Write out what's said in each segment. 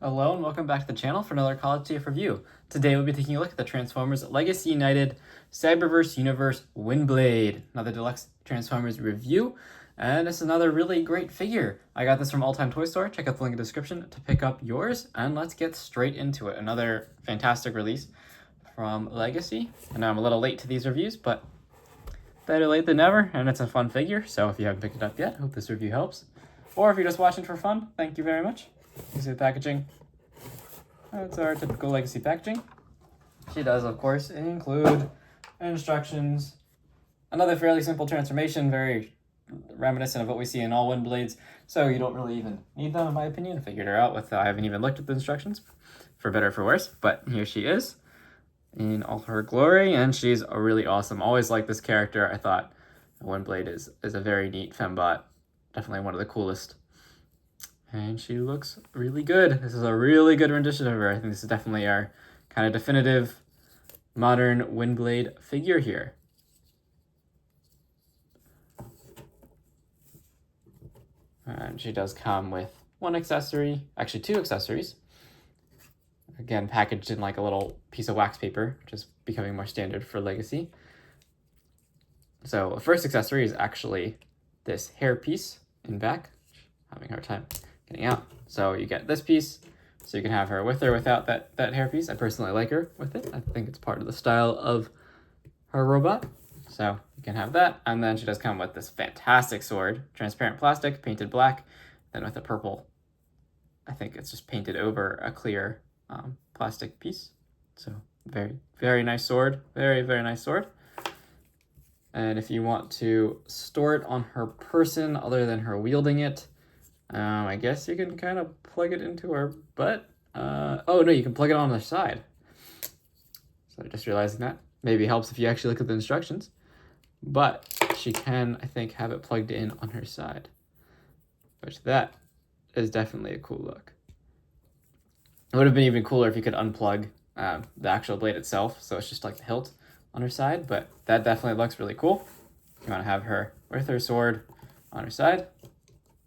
Hello and welcome back to the channel for another College TF review. Today we'll be taking a look at the Transformers Legacy United Cyberverse Universe Windblade, another Deluxe Transformers review, and it's another really great figure. I got this from All Time Toy Store. Check out the link in the description to pick up yours, and let's get straight into it. Another fantastic release from Legacy. I know I'm a little late to these reviews, but better late than never, and it's a fun figure, so if you haven't picked it up yet, hope this review helps. Or if you're just watching for fun, thank you very much. You see the packaging. That's our typical Legacy packaging. She does, of course, include instructions. Another fairly simple transformation, very reminiscent of what we see in all Windblades, so you don't really even need them, in my opinion. I figured her out with, I haven't even looked at the instructions, for better or for worse, but here she is in all her glory, and she's really awesome. Always liked this character. I thought Windblade is a very neat fembot. Definitely one of the coolest. And she looks really good. This is a really good rendition of her. I think this is definitely our kind of definitive modern Windblade figure here. And she does come with one accessory, actually two accessories. Again, packaged in like a little piece of wax paper, which is becoming more standard for Legacy. So the first accessory is actually this hair piece in back. Having a hard time getting out. So you get this piece, so you can have her with or without that hairpiece. I personally like her with it. I think it's part of the style of her robot. So you can have that. And then she does come with this fantastic sword, transparent plastic, painted black, then with a purple, I think it's just painted over a clear plastic piece. So very, very nice sword. Very, very nice sword. And if you want to store it on her person other than her wielding it, I guess you can kind of plug it into her butt. Oh no, you can plug it on the side. So just realizing that. Maybe helps if you actually look at the instructions. But she can, I think, have it plugged in on her side. Which that is definitely a cool look. It would have been even cooler if you could unplug the actual blade itself. So it's just like the hilt on her side. But that definitely looks really cool. You want to have her with her sword on her side.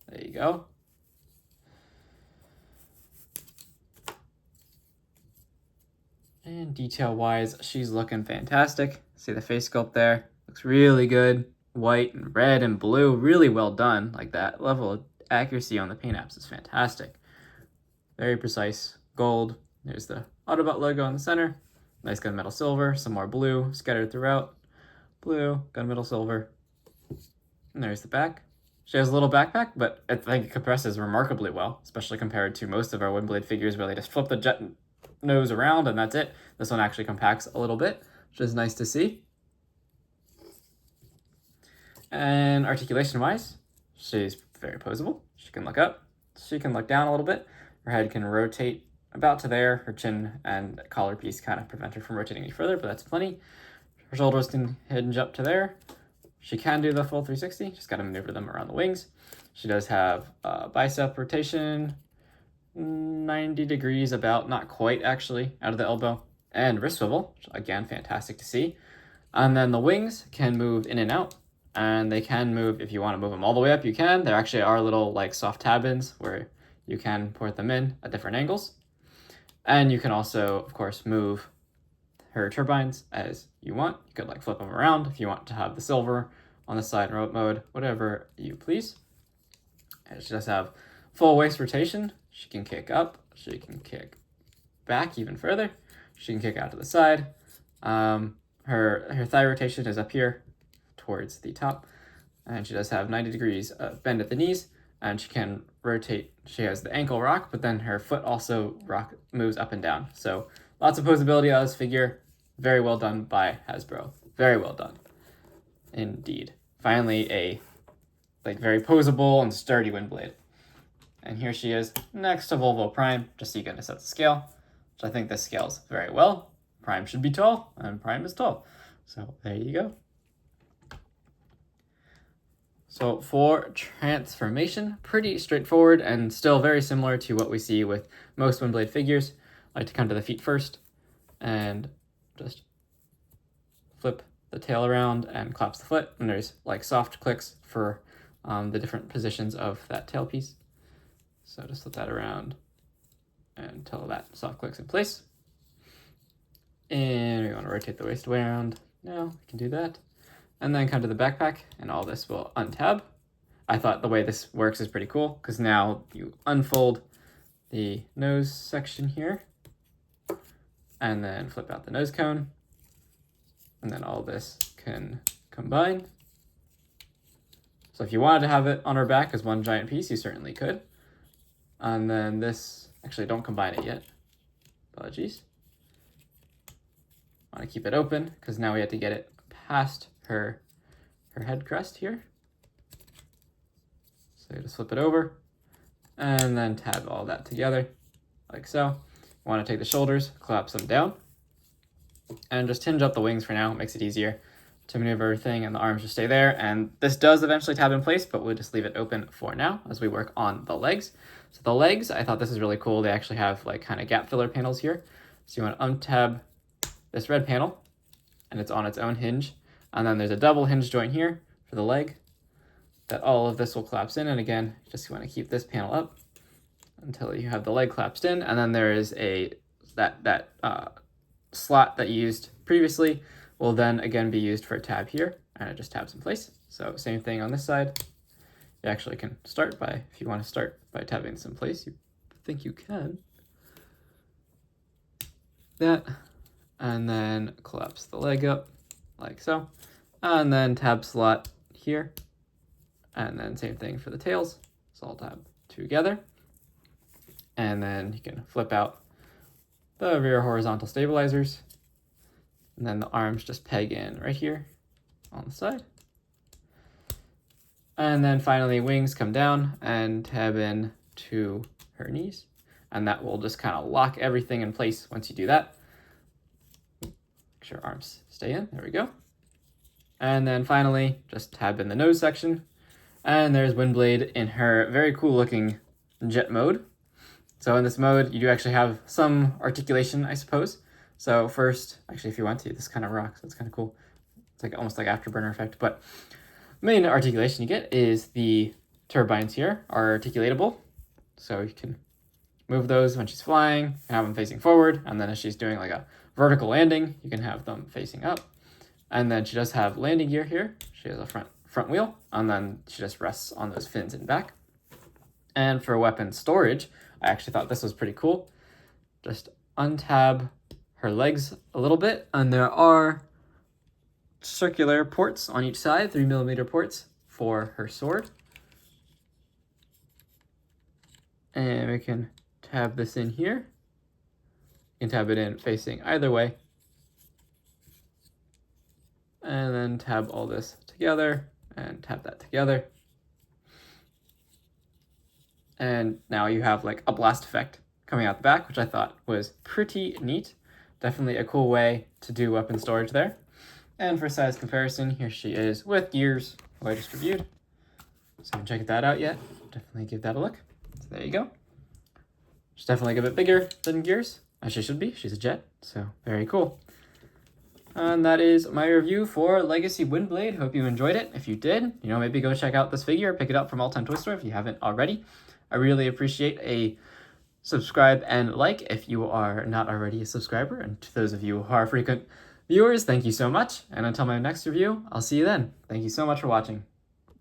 There you go. And detail-wise, she's looking fantastic. See the face sculpt there? Looks really good. White and red and blue, really well done. Like that level of accuracy on the paint apps is fantastic. Very precise. Gold. There's the Autobot logo in the center. Nice gunmetal silver. Some more blue scattered throughout. Blue, gunmetal silver. And there's the back. She has a little backpack, but I think it compresses remarkably well, especially compared to most of our Windblade figures where they just flip the jet nose around and that's it. This one actually compacts a little bit, which is nice to see. And articulation-wise, she's very posable. She can look up. She can look down a little bit. Her head can rotate about to there. Her chin and collar piece kind of prevent her from rotating any further, but that's plenty. Her shoulders can hinge up to there. She can do the full 360, just got to maneuver them around the wings. She does have bicep rotation, 90 degrees about, not quite actually, out of the elbow. And wrist swivel, which, again, fantastic to see. And then the wings can move in and out. And they can move, if you want to move them all the way up, you can. There actually are little like soft tab-ins where you can port them in at different angles. And you can also, of course, move her turbines as you want. You could like flip them around if you want to have the silver on the side in remote mode, whatever you please. And she does have full waist rotation. She can kick up, she can kick back even further. She can kick out to the side. Her thigh rotation is up here towards the top. And she does have 90 degrees bend at the knees, and she can rotate. She has the ankle rock, but then her foot also moves up and down. So lots of posability on this figure. Very well done by Hasbro. Very well done. Indeed. Finally, a very posable and sturdy Windblade. And here she is next to Volvo Prime, just so you get a sense of scale, which I think this scales very well. Prime should be tall, and Prime is tall. So there you go. So for transformation, pretty straightforward and still very similar to what we see with most Windblade figures. I like to come to the feet first and just flip the tail around and claps the foot, and there's like soft clicks for the different positions of that tail piece. So just flip that around and until that soft clicks in place. And we want to rotate the waist around. Now we can do that. And then come to the backpack, and all this will untab. I thought the way this works is pretty cool, because now you unfold the nose section here, and then flip out the nose cone, and then all this can combine. So if you wanted to have it on her back as one giant piece, you certainly could. And then this, actually don't combine it yet. Apologies. Want to keep it open, because now we have to get it past her head crest here. So you just flip it over, and then tab all that together, like so. Want to take the shoulders, collapse them down, and just hinge up the wings for now. It makes it easier to maneuver everything, and the arms just stay there. And this does eventually tab in place, but we'll just leave it open for now as we work on the legs. So the legs, I thought this is really cool. They actually have like kind of gap filler panels here. So you want to untab this red panel, and it's on its own hinge. And then there's a double hinge joint here for the leg that all of this will collapse in. And again, just want to keep this panel up until you have the leg collapsed in. And then there is that slot that you used previously will then again be used for a tab here, and it just tabs in place. So same thing on this side. You actually can start by, if you want to start by tabbing this in place, you think you can. That, and then collapse the leg up like so, and then tab slot here, and then same thing for the tails. So I'll tab together, and then you can flip out the rear horizontal stabilizers, and then the arms just peg in right here on the side. And then finally wings come down and tab in to her knees, and that will just kind of lock everything in place once you do that. Make sure arms stay in, there we go. And then finally, just tab in the nose section, and there's Windblade in her very cool looking jet mode. So in this mode, you do actually have some articulation, I suppose. So first, actually, if you want to, this kind of rocks. That's kind of cool. It's like almost like afterburner effect. But main articulation you get is the turbines here are articulatable. So you can move those when she's flying and have them facing forward. And then as she's doing like a vertical landing, you can have them facing up. And then she does have landing gear here. She has a front wheel, and then she just rests on those fins in back. And for weapon storage, I actually thought this was pretty cool. Just untab her legs a little bit, and there are circular ports on each side, 3mm ports for her sword. And we can tab this in here. You can tab it in facing either way. And then tab all this together and tab that together. And now you have like a blast effect coming out the back, which I thought was pretty neat. Definitely a cool way to do weapon storage there. And for size comparison, here she is with gears, the way distributed. So if you haven't checked that out yet, definitely give that a look. So there you go. She's definitely a bit bigger than gears, as she should be. She's a jet, so very cool. And that is my review for Legacy Windblade. Hope you enjoyed it. If you did, maybe go check out this figure, pick it up from All Time Toy Store if you haven't already. I really appreciate a subscribe and like if you are not already a subscriber. And to those of you who are frequent viewers, thank you so much. And until my next review, I'll see you then. Thank you so much for watching.